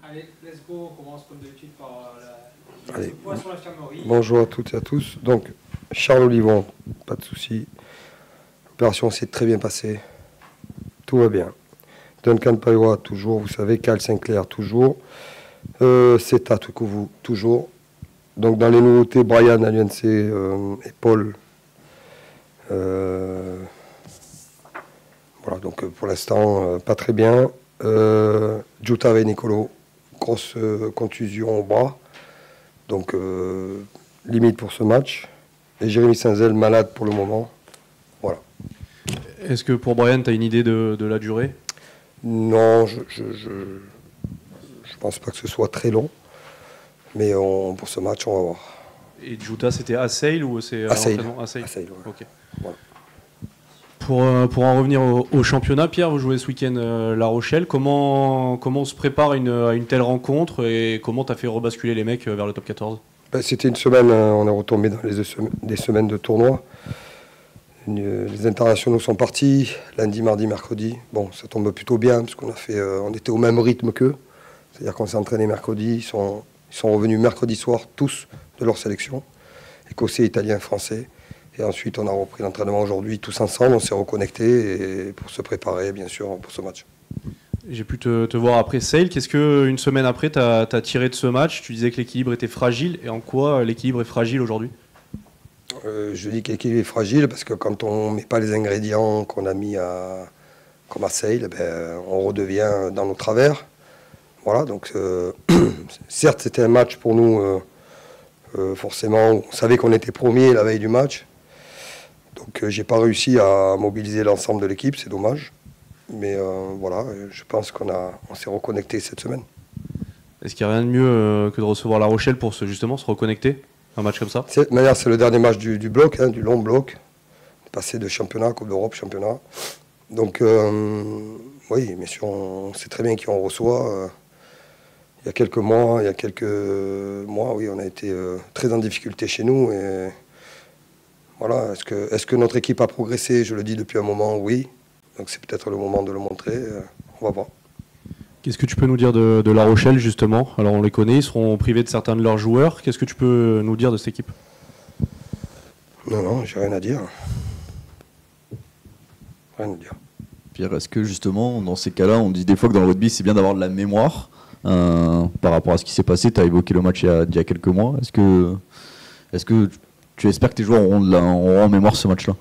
Allez, let's go, on commence comme d'habitude par Allez. le point sur l'infirmerie. Bonjour à toutes et à tous. Donc, Charles Olivon, pas de souci. L'opération s'est très bien passée. Tout va bien. Duncan Paiwa, toujours, vous savez. Cal Sinclair, toujours. Seta Tukuvu, toujours. Donc, dans les nouveautés, Brian à l'UNC et Paul. Voilà, donc pour l'instant, pas très bien. Juta Nicolo, grosse contusion au bras. Donc, limite pour ce match. Et Jérémy Saint-Zel, malade pour le moment. Voilà. Est-ce que pour Brian, tu as une idée de la durée? Non, je pense pas que ce soit très long. Mais pour ce match, on va voir. Et Juta, c'était à Sale ou c'est à Sale. À Sale. À Sale, ouais. Ok. Voilà. Pour en revenir au championnat, Pierre, vous jouez ce week-end La Rochelle. Comment on se prépare à une telle rencontre et comment tu as fait rebasculer les mecs vers le top 14? C'était une semaine, on est retombé dans des semaines de tournoi. Les internationaux sont partis, lundi, mardi, mercredi. Bon, ça tombe plutôt bien, parce on était au même rythme qu'eux. C'est-à-dire qu'on s'est entraîné mercredi, ils sont revenus mercredi soir, tous, de leur sélection. Écossais, Italiens, Français. Et ensuite, on a repris l'entraînement aujourd'hui, tous ensemble, on s'est reconnectés pour se préparer, bien sûr, pour ce match. J'ai pu te voir après Sale. Qu'est-ce qu'une semaine après, tu as tiré de ce match? Tu disais que l'équilibre était fragile. Et en quoi l'équilibre est fragile aujourd'hui? Je dis que l'équilibre est fragile parce que quand on ne met pas les ingrédients qu'on a mis comme à Sale, on redevient dans nos travers. Voilà, donc certes, c'était un match pour nous, forcément, on savait qu'on était premier la veille du match. Donc j'ai pas réussi à mobiliser l'ensemble de l'équipe, c'est dommage. Mais voilà, je pense qu'on s'est reconnecté cette semaine. Est-ce qu'il n'y a rien de mieux que de recevoir La Rochelle pour justement se reconnecter, un match comme ça? De toute manière, c'est le dernier match du bloc, du long bloc. Passé de championnat, Coupe d'Europe, championnat. Donc oui, mais on sait très bien qui on reçoit. Il y a quelques mois, oui, on a été très en difficulté chez nous. Et voilà, est-ce que notre équipe a progressé? Je le dis depuis un moment, oui. Donc c'est peut-être le moment de le montrer. On va voir. Qu'est-ce que tu peux nous dire de La Rochelle, justement? Alors on les connaît, ils seront privés de certains de leurs joueurs. Qu'est-ce que tu peux nous dire de cette équipe? Non, j'ai rien à dire. Rien à dire. Pierre, est-ce que justement, dans ces cas-là, on dit des fois que dans le rugby, c'est bien d'avoir de la mémoire par rapport à ce qui s'est passé? Tu as évoqué le match il y a quelques mois. Est-ce que tu espères que tes joueurs auront en mémoire ce match-là?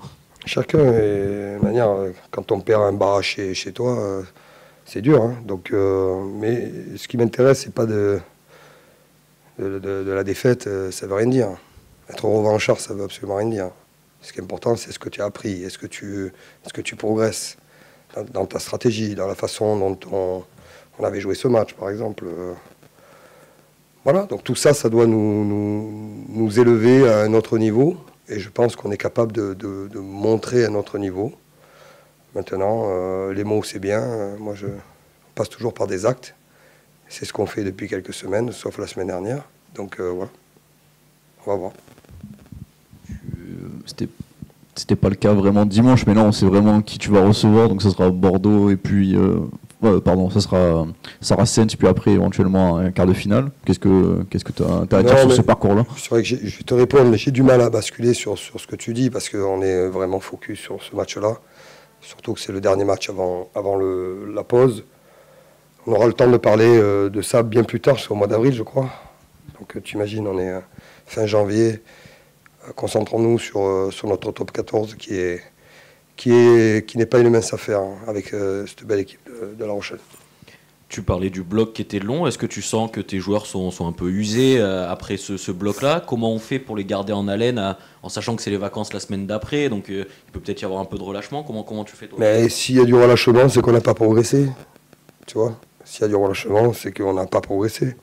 Chacun, de manière, quand on perd un barrage chez toi, c'est dur. Hein. Donc, mais ce qui m'intéresse, c'est pas de la défaite, ça veut rien dire. Être revanchard, ça veut absolument rien dire. Ce qui est important, c'est ce que tu as appris. Est-ce que tu progresses dans ta stratégie, dans la façon dont on avait joué ce match, par exemple. Voilà, donc tout ça, ça doit nous élever à un autre niveau. Et je pense qu'on est capable de montrer un autre niveau. Maintenant, les mots, c'est bien. Moi, je passe toujours par des actes. C'est ce qu'on fait depuis quelques semaines, sauf la semaine dernière. Donc, voilà. On va voir. C'était pas le cas vraiment dimanche, mais là, on sait vraiment qui tu vas recevoir. Donc, ça sera Bordeaux et puis... ça sera Saracens, puis après, éventuellement, un quart de finale. Qu'est-ce que tu as à dire sur ce parcours-là? C'est vrai que je vais te répondre, mais j'ai du mal à basculer sur ce que tu dis, parce qu'on est vraiment focus sur ce match-là. Surtout que c'est le dernier match avant la pause. On aura le temps de parler de ça bien plus tard, c'est au mois d'avril, je crois. Donc tu imagines, on est fin janvier. Concentrons-nous sur notre top 14 qui n'est pas une mince affaire hein, avec cette belle équipe de La Rochelle. Tu parlais du bloc qui était long. Est-ce que tu sens que tes joueurs sont un peu usés après ce bloc-là? Comment on fait pour les garder en haleine en sachant que c'est les vacances la semaine d'après? Donc il peut peut-être y avoir un peu de relâchement. Comment tu fais toi? Mais s'il y a du relâchement, c'est qu'on n'a pas progressé. Tu vois? S'il y a du relâchement, c'est qu'on n'a pas progressé.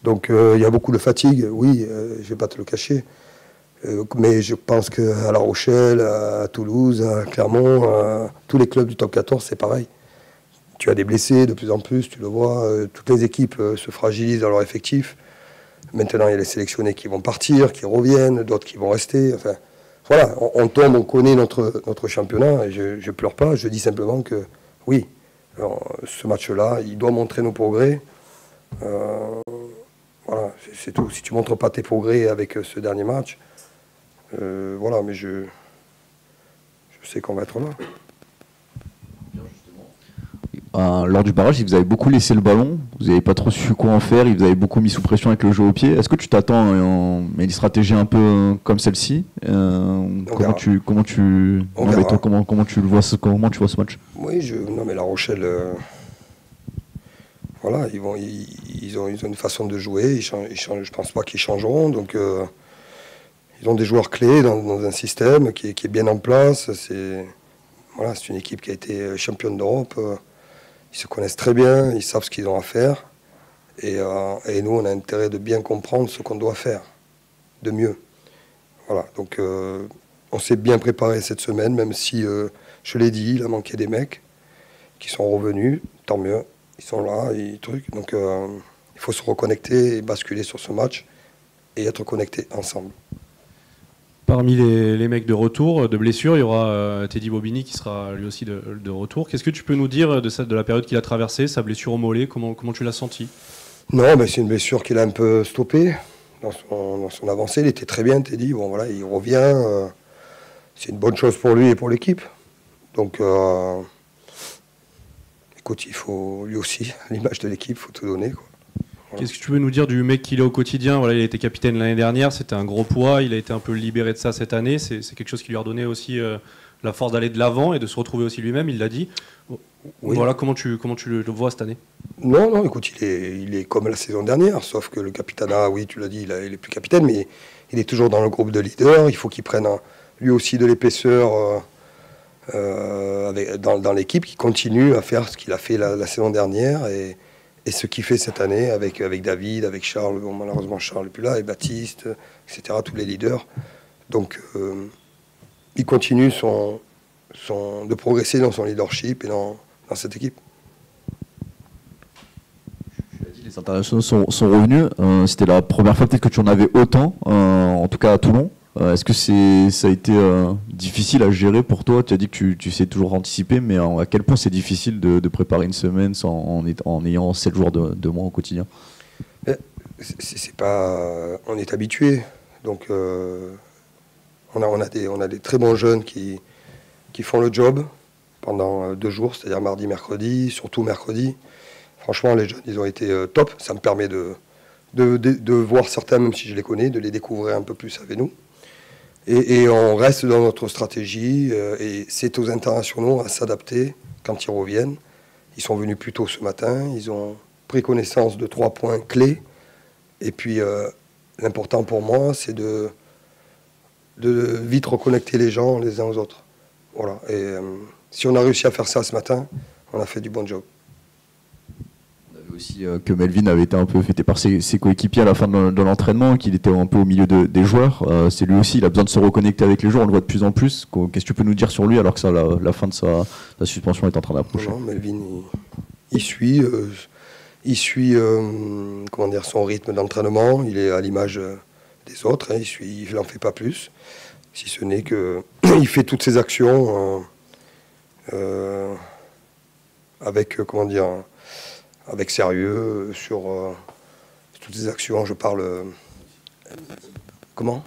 Donc il y a beaucoup de fatigue, oui, je ne vais pas te le cacher. Mais je pense qu'à La Rochelle, à Toulouse, à Clermont, tous les clubs du top 14, c'est pareil. Tu as des blessés de plus en plus, tu le vois. Toutes les équipes se fragilisent dans leur effectif. Maintenant, il y a les sélectionnés qui vont partir, qui reviennent, d'autres qui vont rester. Enfin, voilà, on tombe, on connaît notre championnat. Et je ne pleure pas, je dis simplement que oui, alors, ce match-là, il doit montrer nos progrès. Voilà, c'est tout. Si tu montres pas tes progrès avec ce dernier match, voilà, mais je sais qu'on va être là. Lors du barrage, vous avez beaucoup laissé le ballon, vous n'avez pas trop su quoi en faire, vous avez beaucoup mis sous pression avec le jeu au pied. Est-ce que tu t'attends à une stratégie un peu comme celle-ci? Comment tu le vois, comment tu vois ce match? Oui, non mais La Rochelle, voilà, ils ont une façon de jouer. Je pense pas qu'ils changeront. Donc ils ont des joueurs clés dans un système qui est bien en place. C'est une équipe qui a été championne d'Europe. Ils se connaissent très bien, ils savent ce qu'ils ont à faire. Et nous, on a intérêt de bien comprendre ce qu'on doit faire, de mieux. Voilà, donc on s'est bien préparé cette semaine, même si, je l'ai dit, il a manqué des mecs qui sont revenus, tant mieux. Ils sont là, donc il faut se reconnecter et basculer sur ce match et être connectés ensemble. Parmi les mecs de retour, de blessure, il y aura Teddy Bobigny qui sera lui aussi de retour. Qu'est-ce que tu peux nous dire de la période qu'il a traversée, sa blessure au mollet, comment tu l'as senti? Non, mais c'est une blessure qu'il a un peu stoppée dans son avancée. Il était très bien, Teddy. Bon, voilà, il revient. C'est une bonne chose pour lui et pour l'équipe. Donc, écoute, il faut lui aussi, à l'image de l'équipe, il faut tout donner, quoi. Voilà. Qu'est-ce que tu peux nous dire du mec qu'il est au quotidien? Voilà, il a été capitaine l'année dernière, c'était un gros poids, il a été un peu libéré de ça cette année. C'est quelque chose qui lui a donné aussi la force d'aller de l'avant et de se retrouver aussi lui-même, il l'a dit. Oui. Voilà, comment tu le vois cette année? Non, écoute, il est comme la saison dernière, sauf que le capitanat, oui, tu l'as dit, il est plus capitaine, mais il est toujours dans le groupe de leaders. Il faut qu'il prenne lui aussi de l'épaisseur dans l'équipe, qui continue à faire ce qu'il a fait la saison dernière et ce qu'il fait cette année avec David, avec Charles. Bon, malheureusement, Charles n'est plus là, et Baptiste, etc., tous les leaders. Donc, il continue de progresser dans son leadership et dans cette équipe. Les internationaux sont revenus. C'était la première fois peut-être que tu en avais autant, en tout cas à Toulon. Est-ce que ça a été difficile à gérer pour toi? Tu as dit que tu sais toujours anticiper, mais à quel point c'est difficile de préparer une semaine en ayant 7 jours de moins au quotidien? On est habitué. Donc on a des très bons jeunes qui font le job pendant 2 jours, c'est-à-dire mardi, mercredi, surtout mercredi. Franchement, les jeunes, ils ont été top. Ça me permet de voir certains, même si je les connais, de les découvrir un peu plus avec nous. Et on reste dans notre stratégie. Et c'est aux internationaux à s'adapter quand ils reviennent. Ils sont venus plus tôt ce matin. Ils ont pris connaissance de 3 points clés. Et puis, l'important pour moi, c'est de vite reconnecter les gens les uns aux autres. Voilà. Et si on a réussi à faire ça ce matin, on a fait du bon job. Aussi que Melvin avait été un peu fêté par ses coéquipiers à la fin de l'entraînement, qu'il était un peu au milieu des joueurs. C'est lui aussi, il a besoin de se reconnecter avec les joueurs, on le voit de plus en plus. Qu'est-ce que tu peux nous dire sur lui alors que la fin de sa suspension est en train d'approcher? Non, Melvin, il suit son rythme d'entraînement, il est à l'image des autres, hein, il n'en fait pas plus, si ce n'est qu'il fait toutes ses actions avec sérieux sur toutes ces actions. Je parle comment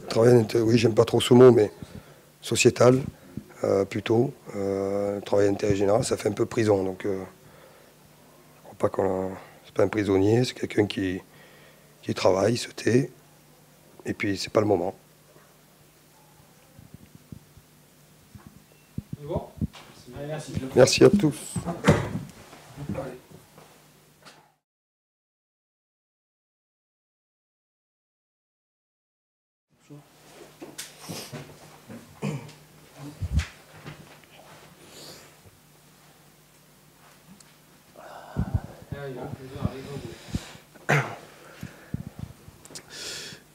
travail, oui, j'aime pas trop ce mot, mais sociétal plutôt. Travail d'intérêt général, ça fait un peu prison. Donc je crois pas c'est pas un prisonnier, c'est quelqu'un qui travaille, se tait, et puis c'est pas le moment. Bon. Merci. Merci à tous.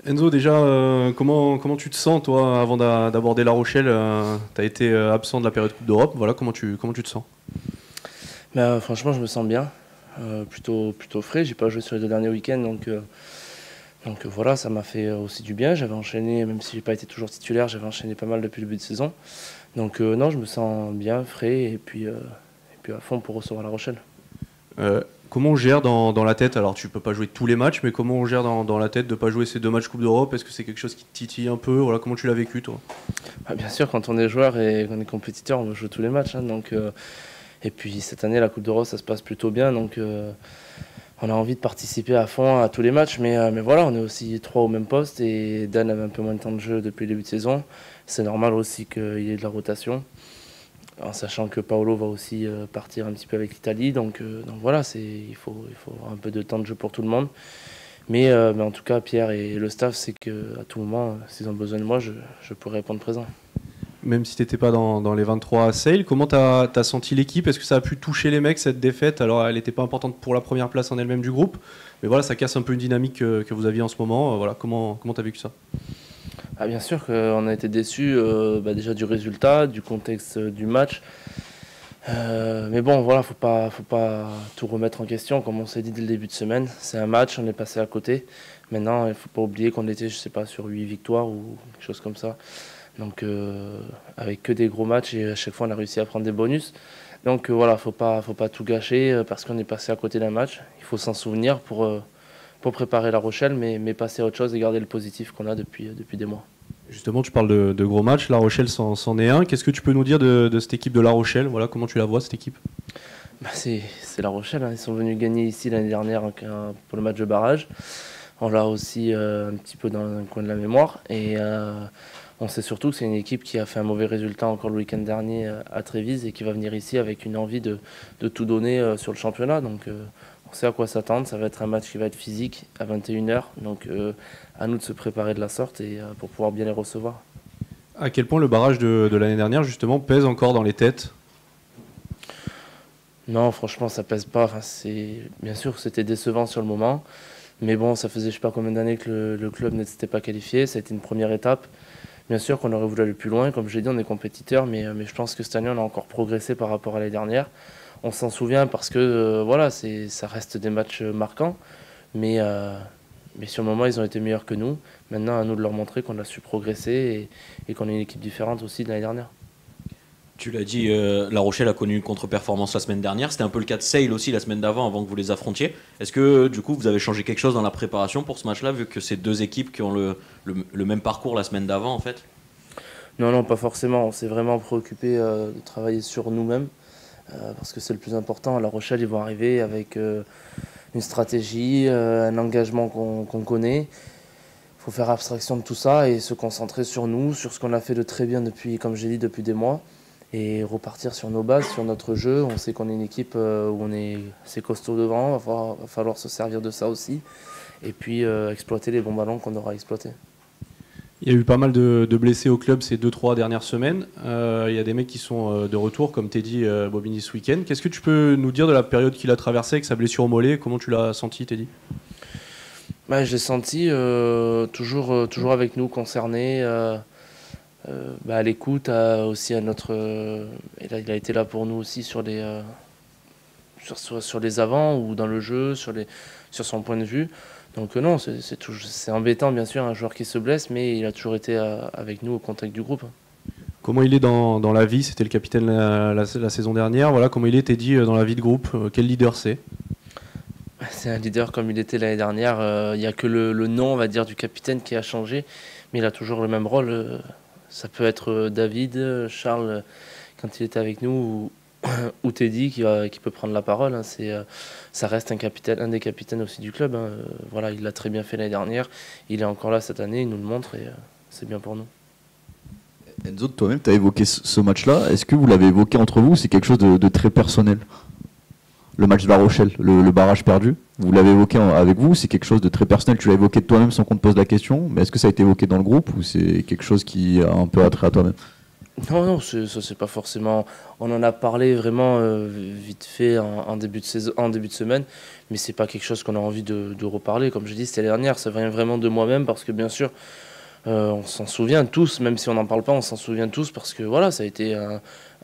Enzo, déjà, comment tu te sens, toi, avant d'aborder La Rochelle? Tu as été absent de la période Coupe d'Europe. Voilà, comment tu te sens? Franchement, je me sens bien. Plutôt frais. J'ai pas joué sur les 2 derniers week-ends, donc voilà, ça m'a fait aussi du bien. J'avais enchaîné, même si j'ai pas été toujours titulaire, j'avais enchaîné pas mal depuis le début de saison. Donc non, je me sens bien, frais, et puis à fond pour recevoir La Rochelle. Comment on gère dans la tête, alors tu peux pas jouer tous les matchs, mais comment on gère dans la tête de pas jouer ces 2 matchs Coupe d'Europe? Est-ce que c'est quelque chose qui te titille un peu? Voilà, comment tu l'as vécu toi? Bien sûr, quand on est joueur et qu'on est compétiteur, on veut jouer tous les matchs. Et puis cette année, la Coupe d'Europe, ça se passe plutôt bien. Donc on a envie de participer à fond à tous les matchs. Mais voilà, on est aussi 3 au même poste et Dan avait un peu moins de temps de jeu depuis le début de saison. C'est normal aussi qu'il y ait de la rotation, en sachant que Paolo va aussi partir un petit peu avec l'Italie. Donc voilà, il faut un peu de temps de jeu pour tout le monde. Mais en tout cas, Pierre et le staff, c'est qu'à tout moment, s'ils ont besoin de moi, je pourrais répondre présent. Même si tu n'étais pas dans les 23 à Sale, comment tu as senti l'équipe? Est-ce que ça a pu toucher les mecs, cette défaite? Alors, elle n'était pas importante pour la première place en elle-même du groupe, mais voilà, ça casse un peu une dynamique que vous aviez en ce moment. Voilà, comment tu as vécu ça? Bien sûr qu'on a été déçus déjà du résultat, du contexte du match. Mais bon, voilà, faut pas tout remettre en question, comme on s'est dit dès le début de semaine. C'est un match, on est passé à côté. Maintenant, il ne faut pas oublier qu'on était, je sais pas, sur 8 victoires ou quelque chose comme ça. Donc, avec que des gros matchs et à chaque fois, on a réussi à prendre des bonus. Donc voilà, faut pas tout gâcher parce qu'on est passé à côté d'un match. Il faut s'en souvenir pour préparer La Rochelle, mais passer à autre chose et garder le positif qu'on a depuis des mois. Justement, tu parles de gros matchs. La Rochelle c'en est un. Qu'est-ce que tu peux nous dire de cette équipe de La Rochelle? Voilà, comment tu la vois, cette équipe? C'est La Rochelle. Ils sont venus gagner ici l'année dernière pour le match de barrage. On l'a aussi un petit peu dans le coin de la mémoire. Et on sait surtout que c'est une équipe qui a fait un mauvais résultat encore le week-end dernier à Trévise et qui va venir ici avec une envie de tout donner sur le championnat. Donc on sait à quoi s'attendre. Ça va être un match qui va être physique à 21h. Donc à nous de se préparer de la sorte et pour pouvoir bien les recevoir. À quel point le barrage de l'année dernière, justement, pèse encore dans les têtes? Non, franchement, ça pèse pas. Bien sûr, c'était décevant sur le moment. Mais bon, ça faisait je sais pas combien d'années que le club ne s'était pas qualifié. Ça a été une première étape. Bien sûr qu'on aurait voulu aller plus loin. Comme je l'ai dit, on est compétiteur. Mais je pense que cette année, on a encore progressé par rapport à l'année dernière. On s'en souvient parce que voilà, ça reste des matchs marquants. Mais sur le moment, ils ont été meilleurs que nous. Maintenant, à nous de leur montrer qu'on a su progresser et qu'on est une équipe différente aussi de l'année dernière. Tu l'as dit, La Rochelle a connu une contre-performance la semaine dernière. C'était un peu le cas de Sale aussi la semaine d'avant, avant que vous les affrontiez. Est-ce que du coup vous avez changé quelque chose dans la préparation pour ce match-là, vu que c'est 2 équipes qui ont le même parcours la semaine d'avant en fait? Non, pas forcément. On s'est vraiment préoccupé de travailler sur nous-mêmes, parce que c'est le plus important. La Rochelle, ils vont arriver avec une stratégie, un engagement qu'on connaît. Il faut faire abstraction de tout ça et se concentrer sur nous, sur ce qu'on a fait de très bien depuis, comme j'ai dit, depuis des mois. Et repartir sur nos bases, sur notre jeu. On sait qu'on est une équipe où on est assez costaud devant, va falloir se servir de ça aussi. Et puis exploiter les bons ballons qu'on aura exploités. Il y a eu pas mal de blessés au club ces 2-3 dernières semaines. Il y a des mecs qui sont de retour, comme Teddy Bobigny ce week-end. Qu'est-ce que tu peux nous dire de la période qu'il a traversée avec sa blessure au mollet? Comment tu l'as senti, Teddy? Je l'ai senti toujours avec nous, concerné. À l'écoute, aussi à notre. Il a été là pour nous aussi sur les avants ou dans le jeu, sur son point de vue. Donc non, c'est embêtant bien sûr un joueur qui se blesse, mais il a toujours été avec nous au contact du groupe. Comment il est dans la vie? C'était le capitaine la saison dernière. Voilà, comment il est, Teddy, dans la vie de groupe? Quel leader c'est? C'est un leader comme il était l'année dernière. Il n'y a que le nom, on va dire, du capitaine qui a changé, mais il a toujours le même rôle. Ça peut être David, Charles, quand il était avec nous, ou Teddy qui peut prendre la parole. Ça reste un des capitaines aussi du club. Voilà, il l'a très bien fait l'année dernière. Il est encore là cette année, il nous le montre et c'est bien pour nous. Enzo, toi-même, tu as évoqué ce match-là. Est-ce que vous l'avez évoqué entre vous? C'est quelque chose de très personnel? Le match de La Rochelle, le barrage perdu, vous l'avez évoqué avec vous, c'est quelque chose de très personnel, tu l'as évoqué de toi-même sans qu'on te pose la question, mais est-ce que ça a été évoqué dans le groupe ou c'est quelque chose qui a un peu attrait à toi-même? Non, ça c'est pas forcément... On en a parlé vraiment vite fait en début de semaine, mais c'est pas quelque chose qu'on a envie de reparler. Comme je dis, c'était l'année dernière, ça vient vraiment de moi-même parce que bien sûr, on s'en souvient tous, même si on n'en parle pas, on s'en souvient tous parce que voilà, ça a été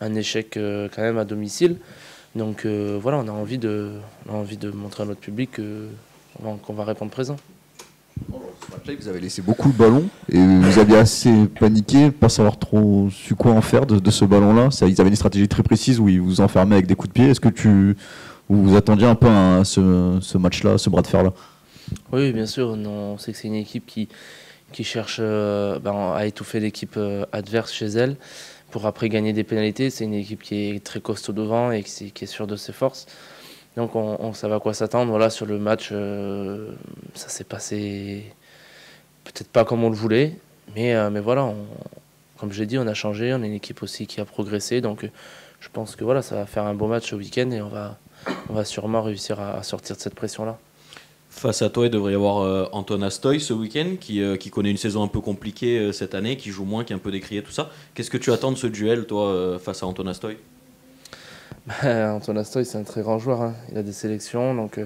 un échec quand même à domicile. Donc voilà, on a envie de montrer à notre public qu'on va répondre présent. Vous avez laissé beaucoup de ballons et vous aviez assez paniqué, pas savoir trop su quoi en faire de ce ballon-là. Ils avaient une stratégie très précise où ils vous enfermaient avec des coups de pied. Est-ce que vous attendiez un peu ce match-là, ce bras de fer-là? Oui, bien sûr. On sait que c'est une équipe qui cherche à étouffer l'équipe adverse chez elle pour après gagner des pénalités. C'est une équipe qui est très costaud devant et qui est sûre de ses forces. Donc on savait à quoi s'attendre. Voilà, sur le match, ça s'est passé peut-être pas comme on le voulait, mais voilà, comme j'ai dit, on a changé. On est une équipe aussi qui a progressé. Donc je pense que voilà, ça va faire un beau match au week-end et on va sûrement réussir à sortir de cette pression-là. Face à toi, il devrait y avoir Anton Astoy ce week-end, qui connaît une saison un peu compliquée cette année, qui joue moins, qui est un peu décrié, tout ça. Qu'est-ce que tu attends de ce duel, toi, face à Anton Astoy? Anton Astoy, c'est un très grand joueur. Hein. Il a des sélections, donc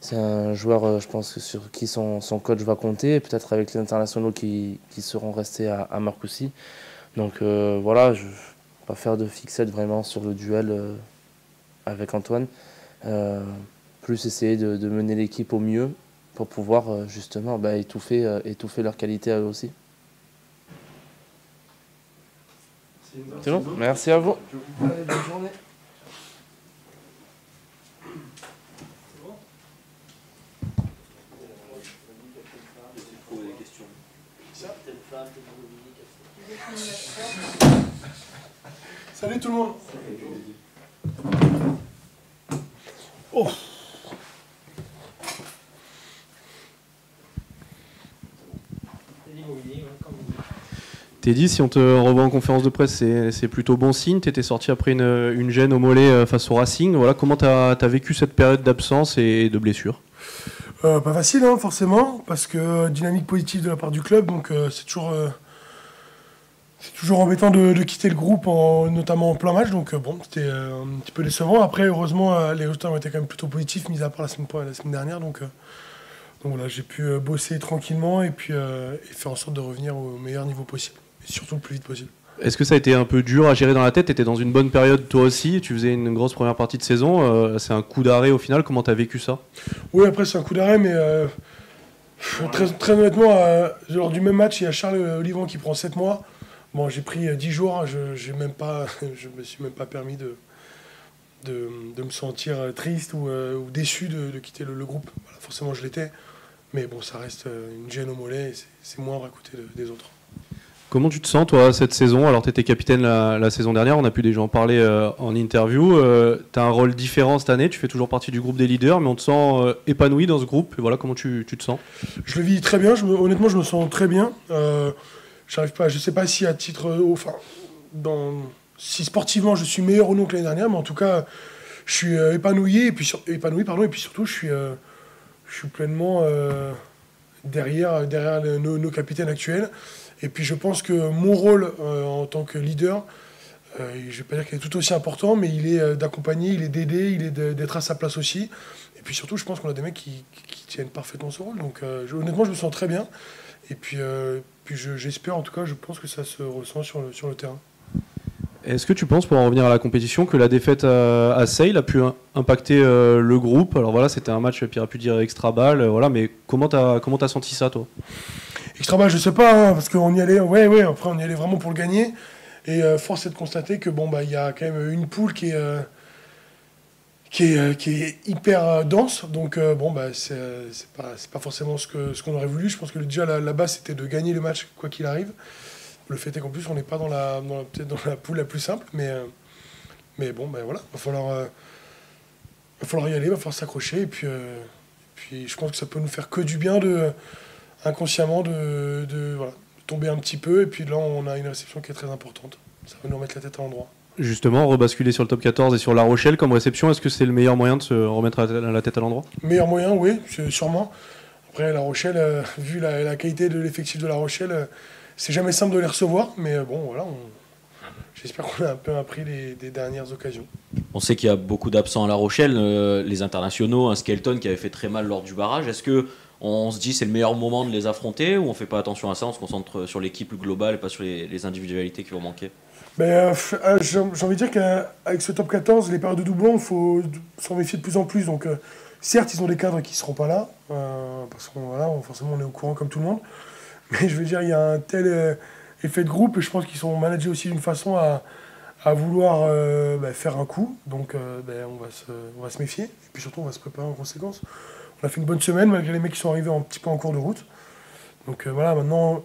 c'est un joueur, je pense, sur qui son coach va compter, peut-être avec les internationaux qui seront restés à Marcoussis. Donc voilà, je ne vais pas faire de fixette vraiment sur le duel avec Antoine. Plus essayer de mener l'équipe au mieux pour pouvoir justement étouffer leur qualité à eux aussi. C'est bon. Merci à vous. Allez, bonne journée. Salut tout le monde. Oh. Teddy, si on te revoit en conférence de presse, c'est plutôt bon signe. Tu étais sorti après une gêne au mollet face au Racing. Voilà, comment tu as vécu cette période d'absence et de blessure? Pas facile, hein, forcément, parce que dynamique positive de la part du club, donc c'est toujours embêtant de quitter le groupe, notamment en plein match, donc bon, c'était un petit peu décevant. Après, heureusement, les résultats ont été quand même plutôt positifs, mis à part la semaine dernière, donc voilà, j'ai pu bosser tranquillement et puis et faire en sorte de revenir au meilleur niveau possible, et surtout le plus vite possible. Est-ce que ça a été un peu dur à gérer dans la tête? Tu étais dans une bonne période toi aussi, tu faisais une grosse première partie de saison, c'est un coup d'arrêt au final, comment tu as vécu ça? Oui, après c'est un coup d'arrêt, mais très honnêtement, lors du même match, il y a Charles Olivon qui prend 7 mois. Bon, j'ai pris 10 jours, je me suis même pas permis de me sentir triste ou déçu de quitter le groupe. Voilà, forcément, je l'étais, mais bon, ça reste une gêne au mollet, et c'est moindre à côté des autres. Comment tu te sens, toi, cette saison? Alors, tu étais capitaine la saison dernière, on a pu déjà en parler en interview. Tu as un rôle différent cette année, tu fais toujours partie du groupe des leaders, mais on te sent épanoui dans ce groupe. Et voilà, comment tu te sens? Je le vis très bien, honnêtement, je me sens très bien. Je sais pas si à titre. Si sportivement je suis meilleur ou non que l'année dernière, mais en tout cas, je suis épanoui, et puis surtout, je suis pleinement derrière nos capitaines actuels. Et puis je pense que mon rôle en tant que leader, je ne vais pas dire qu'il est tout aussi important, mais il est d'accompagner, il est d'aider, il est d'être à sa place aussi. Et puis surtout, je pense qu'on a des mecs qui tiennent parfaitement ce rôle. Donc honnêtement, je me sens très bien. Et puis j'espère, en tout cas, je pense que ça se ressent sur le terrain. Est-ce que tu penses, pour en revenir à la compétition, que la défaite à Sale a pu impacter le groupe? Alors voilà, c'était un match, Pierre a pu dire extra balle, voilà, mais comment t'as senti ça, toi? Extra balle, je sais pas, hein, parce qu'on y allait, ouais, après on y allait vraiment pour le gagner. Et force est de constater que il y a quand même une poule qui est hyper dense, donc c'est pas forcément ce qu'on aurait voulu. Je pense que déjà la base c'était de gagner le match quoi qu'il arrive. Le fait est qu'en plus on n'est pas peut-être dans la poule la plus simple, mais bon, voilà, va falloir y aller, va falloir s'accrocher, et puis je pense que ça peut nous faire que du bien inconsciemment de tomber un petit peu, et puis là on a une réception qui est très importante, ça va nous remettre la tête à l'endroit. Justement, rebasculer sur le top 14 et sur La Rochelle comme réception, est-ce que c'est le meilleur moyen de se remettre la tête à l'endroit? Meilleur moyen, oui, sûrement. Après La Rochelle, vu la qualité de l'effectif de La Rochelle, c'est jamais simple de les recevoir, mais bon, voilà, j'espère qu'on a un peu appris des dernières occasions. On sait qu'il y a beaucoup d'absents à La Rochelle, les internationaux, un Skelton qui avait fait très mal lors du barrage. Est-ce qu'on se dit c'est le meilleur moment de les affronter, ou on ne fait pas attention à ça, on se concentre sur l'équipe globale et pas sur les individualités qui vont manquer? J'ai envie de dire qu'avec ce top 14, les périodes de doublons, il faut s'en méfier de plus en plus. Donc, certes, ils ont des cadres qui ne seront pas là, parce que forcément on est au courant comme tout le monde. Mais je veux dire, il y a un tel effet de groupe, et je pense qu'ils sont managés aussi d'une façon à à vouloir faire un coup. Donc on va se méfier. Et puis surtout, on va se préparer en conséquence. On a fait une bonne semaine, malgré les mecs qui sont arrivés un petit peu en cours de route. Donc voilà, maintenant,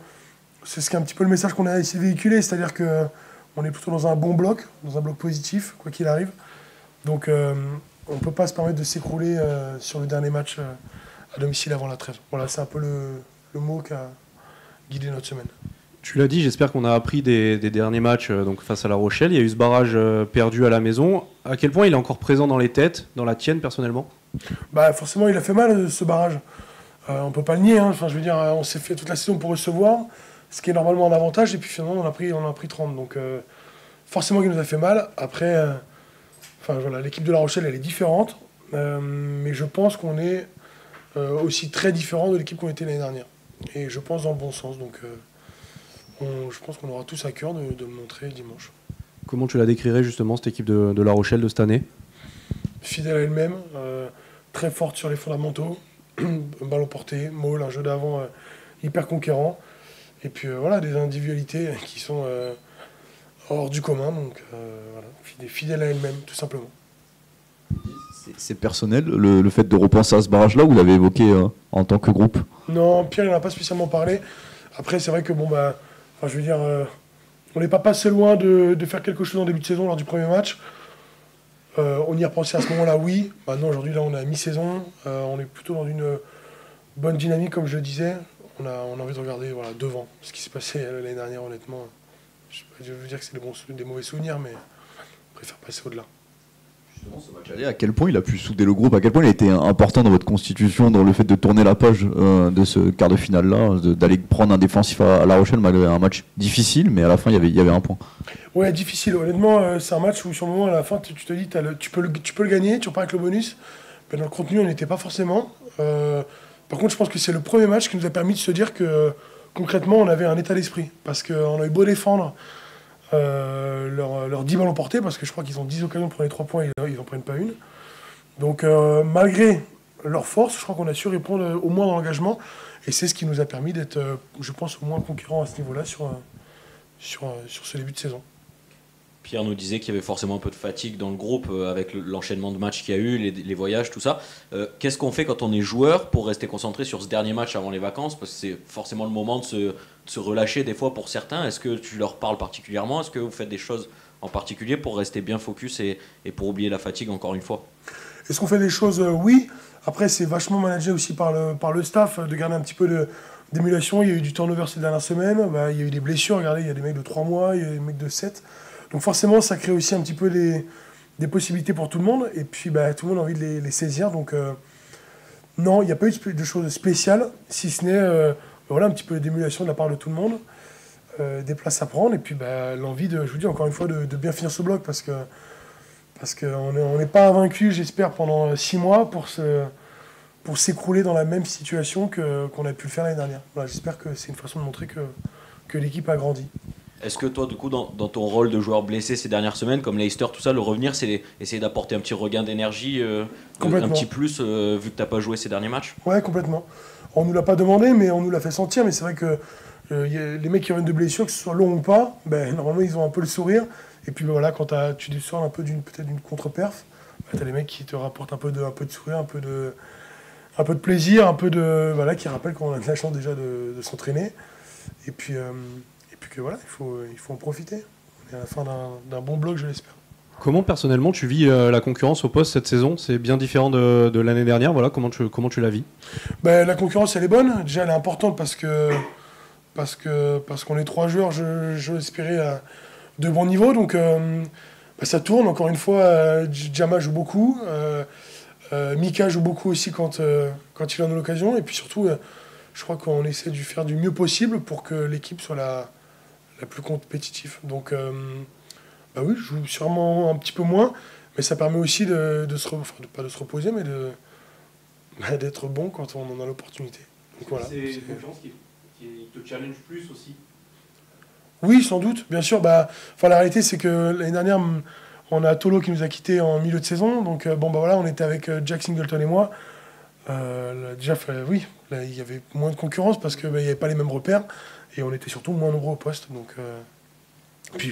c'est ce qui est un petit peu le message qu'on a essayé de véhiculer. C'est-à-dire qu'on est plutôt dans un bon bloc, dans un bloc positif, quoi qu'il arrive. Donc on ne peut pas se permettre de s'écrouler sur le dernier match à domicile avant la trêve. Voilà, c'est un peu le mot qui a guidé notre semaine. Tu l'as dit, j'espère qu'on a appris des derniers matchs donc face à La Rochelle. Il y a eu ce barrage perdu à la maison. À quel point il est encore présent dans les têtes, dans la tienne personnellement ? Forcément, il a fait mal ce barrage. On ne peut pas le nier. Enfin, je veux dire, on s'est fait toute la saison pour recevoir, ce qui est normalement un avantage. Et puis finalement, on a pris 30. Donc forcément, il nous a fait mal. Après, voilà, l'équipe de La Rochelle, elle est différente. Mais je pense qu'on est aussi très différent de l'équipe qu'on était l'année dernière. Et je pense dans le bon sens. Donc je pense qu'on aura tous à cœur de le montrer dimanche. Comment tu la décrirais justement, cette équipe de La Rochelle de cette année ? Fidèle à elle-même, très forte sur les fondamentaux, ballon porté, maul, un jeu d'avant hyper conquérant. Et puis voilà, des individualités qui sont hors du commun. Donc voilà, fidèle à elle-même, tout simplement. C'est personnel, le fait de repenser à ce barrage-là, ou vous l'avez évoqué en tant que groupe ? Non, Pierre, il n'en a pas spécialement parlé. Après, c'est vrai que je veux dire, on n'est pas passé loin de faire quelque chose en début de saison lors du premier match. On y a repensé à ce moment-là, oui. Maintenant, aujourd'hui, là, on est à mi-saison. On est plutôt dans une bonne dynamique, comme je le disais. On a envie de regarder devant ce qui s'est passé l'année dernière, honnêtement. Je veux dire que c'est des mauvais souvenirs, mais on préfère passer au-delà. Justement, ce match aller, à quel point il a pu souder le groupe, à quel point il a été important dans votre constitution, dans le fait de tourner la page de ce quart de finale-là, d'aller prendre un défensif à La Rochelle malgré un match difficile, mais à la fin, il y avait un point. Ouais, difficile. Honnêtement, c'est un match où sur le moment, à la fin, tu te dis tu peux le gagner, tu repars avec le bonus. Mais dans le contenu, on n'était pas forcément. Par contre, je pense que c'est le premier match qui nous a permis de se dire que concrètement, on avait un état d'esprit. Parce qu'on a eu beau défendre leurs 10 ballons portés, parce que je crois qu'ils ont 10 occasions de prendre les 3 points et ils n'en prennent pas une. Donc malgré leur force, je crois qu'on a su répondre au moins dans l'engagement. Et c'est ce qui nous a permis d'être, je pense, au moins concurrents à ce niveau-là sur ce début de saison. Pierre nous disait qu'il y avait forcément un peu de fatigue dans le groupe avec l'enchaînement de matchs qu'il y a eu, les voyages, tout ça. Qu'est-ce qu'on fait quand on est joueur pour rester concentré sur ce dernier match avant les vacances ? Parce que c'est forcément le moment de se relâcher des fois pour certains. Est-ce que tu leur parles particulièrement ? Est-ce que vous faites des choses en particulier pour rester bien focus et pour oublier la fatigue encore une fois ? Est-ce qu'on fait des choses ? Oui. Après, c'est vachement managé aussi par le staff de garder un petit peu d'émulation. Il y a eu du turnover ces dernières semaines. Il y a eu des blessures. Regardez, il y a des mecs de 3 mois, il y a des mecs de 7. Donc forcément, ça crée aussi un petit peu des possibilités pour tout le monde. Et puis, tout le monde a envie de les saisir. Donc non, il n'y a pas eu de choses spéciales, si ce n'est un petit peu d'émulation de la part de tout le monde. Des places à prendre. Et puis l'envie, je vous dis encore une fois, de bien finir ce bloc. Parce qu'on n'est pas invaincu, j'espère, pendant 6 mois pour s'écrouler dans la même situation qu'on a pu le faire l'année dernière. Voilà, j'espère que c'est une façon de montrer que l'équipe a grandi. Est-ce que toi, du coup, dans ton rôle de joueur blessé ces dernières semaines, comme Leicester, tout ça, le revenir, c'est essayer d'apporter un petit regain d'énergie, un petit plus, vu que tu n'as pas joué ces derniers matchs ? Ouais, complètement. On ne nous l'a pas demandé, mais on nous l'a fait sentir. Mais c'est vrai que les mecs qui reviennent de blessure, que ce soit long ou pas, normalement, ils ont un peu le sourire. Et puis quand tu sors un peu peut-être d'une contre-perf, tu as les mecs qui te rapportent un peu de sourire, un peu de plaisir, qui rappellent qu'on a de la chance déjà de s'entraîner. Et puis que voilà, il faut en profiter. On est à la fin d'un bon bloc, je l'espère. Comment personnellement tu vis la concurrence au poste cette saison ? C'est bien différent de l'année dernière. Voilà, comment tu la vis ? La concurrence, elle est bonne. Déjà, elle est importante parce qu'on est 3 joueurs, je l'espérais, à de bon niveau. Donc ça tourne. Encore une fois, Djama joue beaucoup. Mika joue beaucoup aussi quand il en a l'occasion. Et puis surtout, je crois qu'on essaie de faire du mieux possible pour que l'équipe soit la plus compétitive. Donc oui, je joue sûrement un petit peu moins, mais ça permet aussi pas de se reposer, mais d'être bon quand on en a l'opportunité. Donc, voilà, c'est une concurrence qui te challenge plus aussi. Oui, sans doute, bien sûr. La réalité, c'est que l'année dernière, on a Tolo qui nous a quittés en milieu de saison. Donc, on était avec Jack Singleton et moi. Déjà, oui, là, il y avait moins de concurrence parce qu'il n'y avait pas les mêmes repères et on était surtout moins nombreux au poste. Donc, Puis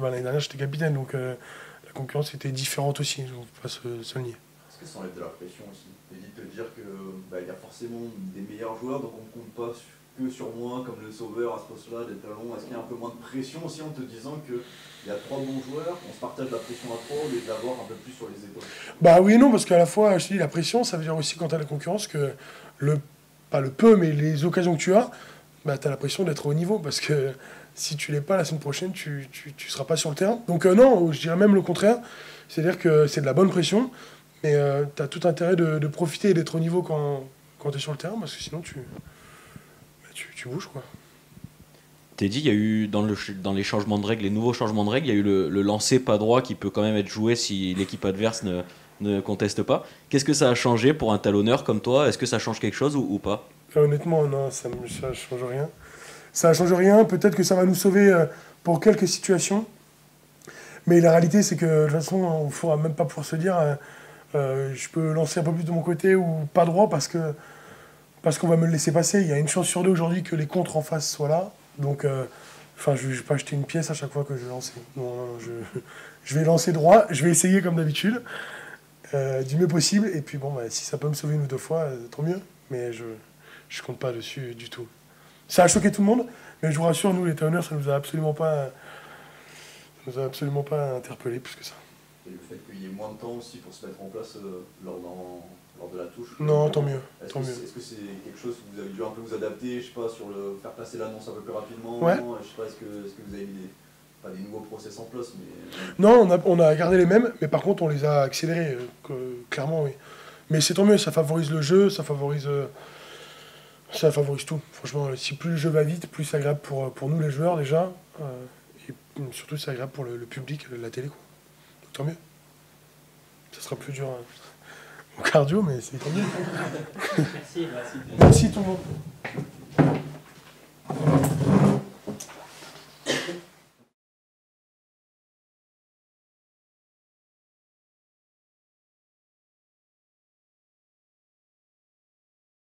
l'année dernière, j'étais capitaine, donc la concurrence était différente aussi, je ne vais pas se le nier. Est-ce que ça enlève de la pression aussi? Évite de te dire qu'il y a forcément des meilleurs joueurs, donc on ne compte pas que sur moi, comme le sauveur à ce poste-là, des talons. Est-ce qu'il y a un peu moins de pression aussi en te disant qu'il y a 3 bons joueurs, on se partage la pression à 3 au lieu de l'avoir un peu plus sur les épaules? Bah oui et non, parce qu'à la fois, je te dis, la pression, ça veut dire aussi quand tu as la concurrence que pas le peu, mais les occasions que tu as, bah, tu as la pression d'être au niveau, parce que si tu l'es pas la semaine prochaine, tu seras pas sur le terrain. Donc non, je dirais même le contraire, c'est-à-dire que c'est de la bonne pression, mais tu as tout intérêt de profiter et d'être au niveau quand tu es sur le terrain, parce que sinon tu bouges, quoi. T'es dit, il y a eu dans les changements de règles, les nouveaux changements de règles, il y a eu le lancer pas droit qui peut quand même être joué si l'équipe adverse ne conteste pas. Qu'est-ce que ça a changé pour un talonneur comme toi? Est-ce que ça change quelque chose ou pas? Honnêtement, non, ça ne change rien. Ça ne change rien, peut-être que ça va nous sauver pour quelques situations, mais la réalité, c'est que de toute façon, on ne pourra même pas pouvoir se dire je peux lancer un peu plus de mon côté ou pas droit parce qu'on va me le laisser passer. Il y a une chance sur 2 aujourd'hui que les contres en face soient là. Donc, je ne vais pas acheter une pièce à chaque fois que je vais lancer. Non, je vais lancer droit. Je vais essayer comme d'habitude, du mieux possible. Et puis, bon, si ça peut me sauver 1 ou 2 fois, tant mieux. Mais je ne compte pas dessus du tout. Ça a choqué tout le monde. Mais je vous rassure, nous, les talonneurs, ça ne nous a absolument pas interpellés plus que ça. Et le fait qu'il y ait moins de temps aussi pour se mettre en place lors de la touche. Non, tant mieux. Est-ce que c'est quelque chose que vous avez dû un peu vous adapter, je sais pas, sur le faire passer l'annonce un peu plus rapidement? Ouais. Je sais pas, est-ce que vous avez mis pas des nouveaux process en place, mais... Non, on a gardé les mêmes, mais par contre, on les a accélérés, clairement, oui. Mais c'est tant mieux, ça favorise le jeu, ça favorise tout. Franchement, si plus le jeu va vite, plus c'est agréable pour nous, les joueurs, déjà. Et surtout, c'est agréable pour le public, la télé, quoi. Donc, tant mieux. Ça sera plus dur au cardio, mais c'est tant mieux. Merci. Merci tout le monde.